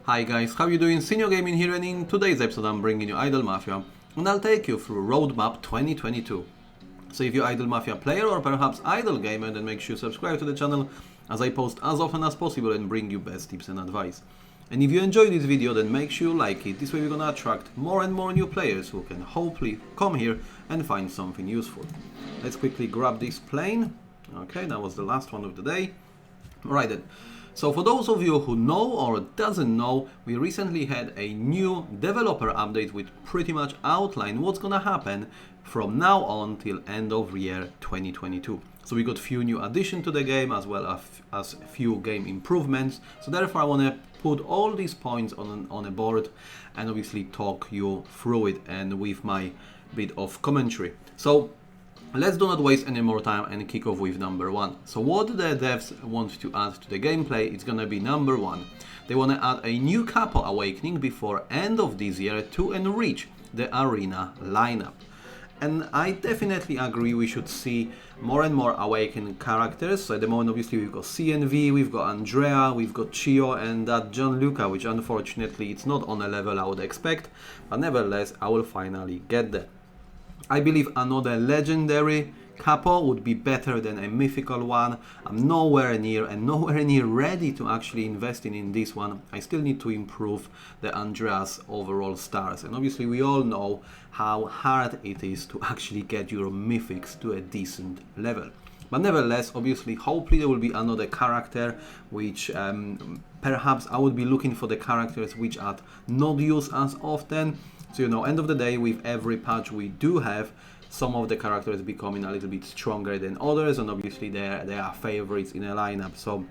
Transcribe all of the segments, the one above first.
Hi guys, how you doing? Senior Gaming here, and in today's episode I'm bringing you Idle Mafia and I'll take you through Roadmap 2022. So if you're Idle Mafia player or perhaps Idle gamer, then make sure you subscribe to the channel as I post as often as possible and bring you best tips and advice. And if you enjoy this video, then make sure you like it. This way we're gonna attract more and more new players who can hopefully come here and find something useful. Let's quickly grab this plane. Okay, that was the last one of the day. Right then. So for those of you who know or doesn't know, we recently had a new developer update which pretty much outlined what's gonna happen from now on till end of year 2022. So we got few new additions to the game as well as few game improvements. So therefore I wanna put all these points on a board and obviously talk you through it and with my bit of commentary. So let's do not waste any more time and kick off with number one. So what the devs want to add to the gameplay, it's gonna be number one. They wanna add a new capo awakening before end of this year to enrich the arena lineup. And I definitely agree we should see more and more awakened characters. So at the moment obviously we've got CNV, we've got Andrea, we've got Chio and that Gianluca, which unfortunately it's not on a level I would expect, but nevertheless I will finally get there. I believe another legendary capo would be better than a mythical one. I'm nowhere near ready to actually invest in this one. I still need to improve the Andreas overall stars, and obviously we all know how hard it is to actually get your mythics to a decent level. But nevertheless, obviously, hopefully there will be another character which perhaps I would be looking for the characters which are not used as often. So, you know, end of the day, with every patch we do have, some of the characters becoming a little bit stronger than others, and obviously they are favorites in a lineup. So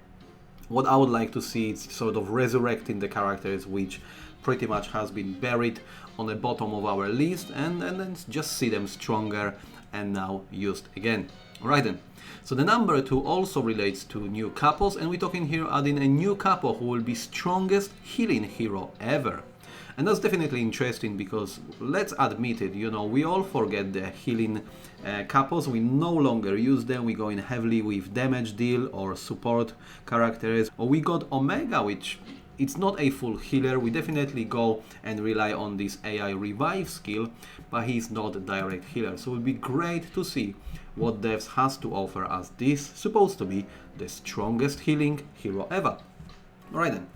what I would like to see is sort of resurrecting the characters which pretty much has been buried on the bottom of our list, and then just see them stronger and now used again. Right then. So the number two also relates to new capos, and we're talking here adding a new capo who will be strongest healing hero ever. And that's definitely interesting because, let's admit it, you know, we all forget the healing capos. We no longer use them. We go in heavily with damage deal or support characters. Or we got Omega, which it's not a full healer. We definitely go and rely on this AI revive skill, but he's not a direct healer. So it will be great to see what devs has to offer, as this supposed to be the strongest healing hero ever. Alright then.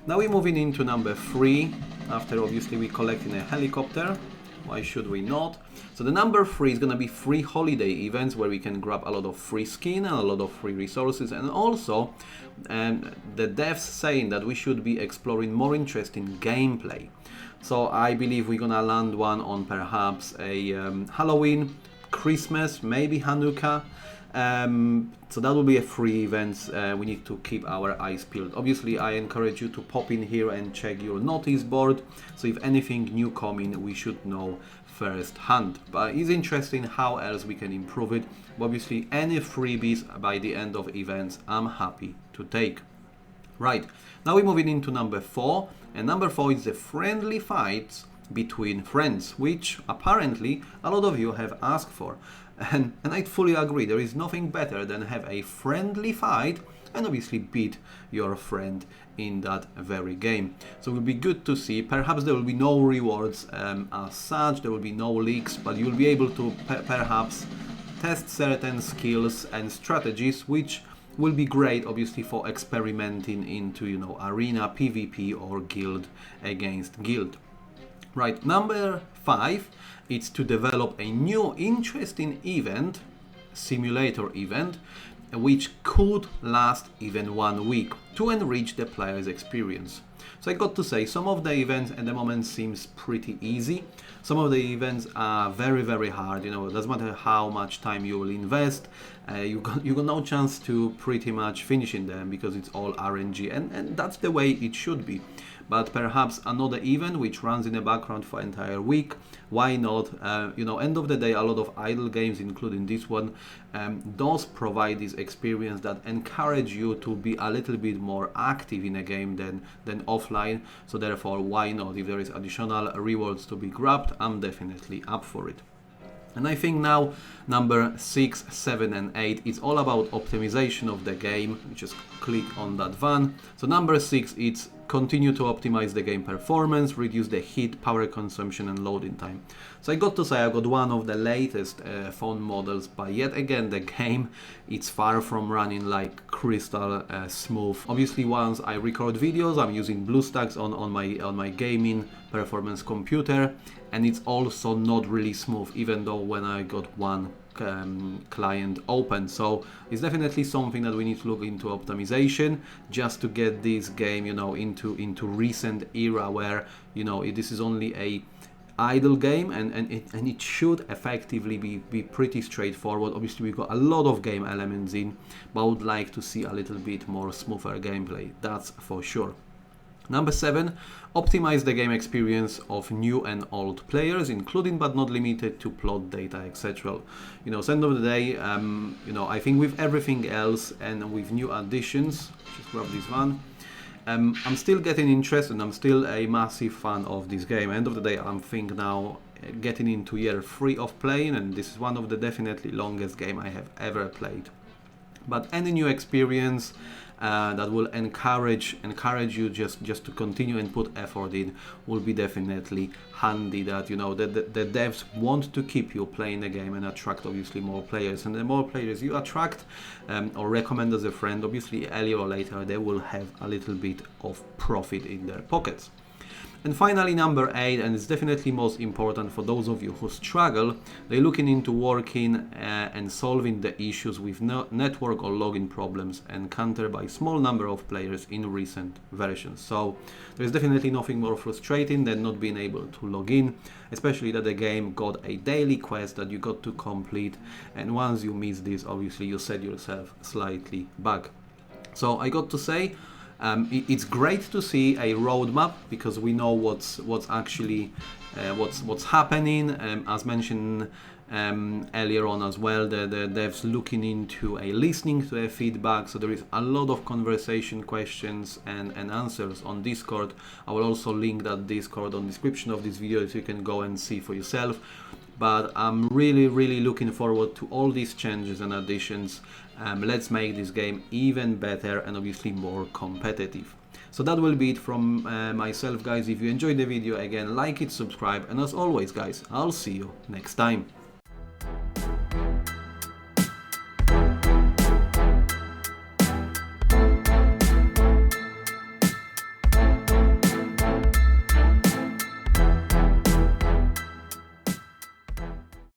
Now we're moving into number three, after obviously we collecting a helicopter. Why should we not? So the number three is going to be free holiday events where we can grab a lot of free skin and a lot of free resources, and also the devs saying that we should be exploring more interesting gameplay. So I believe we're going to land one on perhaps a Halloween, Christmas, maybe Hanukkah. So that will be a free event. We need to keep our eyes peeled. Obviously I encourage you to pop in here and check your notice board, so if anything new coming we should know first hand. But it's interesting how else we can improve it. But obviously any freebies by the end of events I'm happy to take. Right, now we're moving into number four, and number four is the friendly fights between friends, which apparently a lot of you have asked for. And I fully agree, there is nothing better than have a friendly fight and obviously beat your friend in that very game. So it will be good to see. Perhaps there will be no rewards as such, there will be no leaks, but you'll be able to perhaps test certain skills and strategies which will be great obviously for experimenting into, you know, arena, PvP or guild against guild. Right, number five, it's to develop a new interesting event, simulator event, which could last even 1 week to enrich the player's experience. So I got to say, some of the events at the moment seems pretty easy. Some of the events are very hard. You know, it doesn't matter how much time you will invest, you got no chance to pretty much finishing them because it's all RNG, and that's the way it should be. But perhaps another event which runs in the background for entire week, why not? You know, end of the day, a lot of idle games, including this one, does provide this experience that encourage you to be a little bit more active in a game than offline. So therefore, why not? If there is additional rewards to be grabbed, I'm definitely up for it. And I think now number 6, 7 and 8 is all about optimization of the game. You just click on that one. So number 6, it's continue to optimize the game performance, reduce the heat, power consumption and loading time. So I got to say, I got one of the latest phone models, but yet again the game, it's far from running like crystal smooth. Obviously once I record videos, I'm using BlueStacks on my gaming performance computer, and it's also not really smooth, even though when I got one client open. So it's definitely something that we need to look into optimization, just to get this game, you know, into recent era where, you know, this is only a idle game, and it should effectively be pretty straightforward. Obviously we've got a lot of game elements in, but I would like to see a little bit more smoother gameplay, that's for sure. Number 7, optimize the game experience of new and old players, including but not limited to plot, data, etc. You know, at the end of the day, you know, I think with everything else and with new additions, just grab this one, I'm still getting interest and I'm still a massive fan of this game. End of the day, I'm think now getting into year 3 of playing, and this is one of the definitely longest game I have ever played. But any new experience that will encourage you just to continue and put effort in will be definitely handy. That, you know, the devs want to keep you playing the game and attract obviously more players, and the more players you attract or recommend as a friend, obviously earlier or later they will have a little bit of profit in their pockets. And finally, number 8, and it's definitely most important for those of you who struggle, they're looking into working and solving the issues with network or login problems encountered by small number of players in recent versions. So there's definitely nothing more frustrating than not being able to log in, especially that the game got a daily quest that you got to complete, and once you miss this, obviously you set yourself slightly back. So I got to say, it's great to see a roadmap, because we know what's actually what's happening. As mentioned earlier on as well, the devs looking into listening to feedback, so there is a lot of conversation, questions and answers on Discord. I will also link that Discord on the description of this video so you can go and see for yourself. But I'm really looking forward to all these changes and additions. Let's make this game even better and obviously more competitive. So that will be it from myself, guys. If you enjoyed the video, again, like it, subscribe, and as always, guys, I'll see you next time.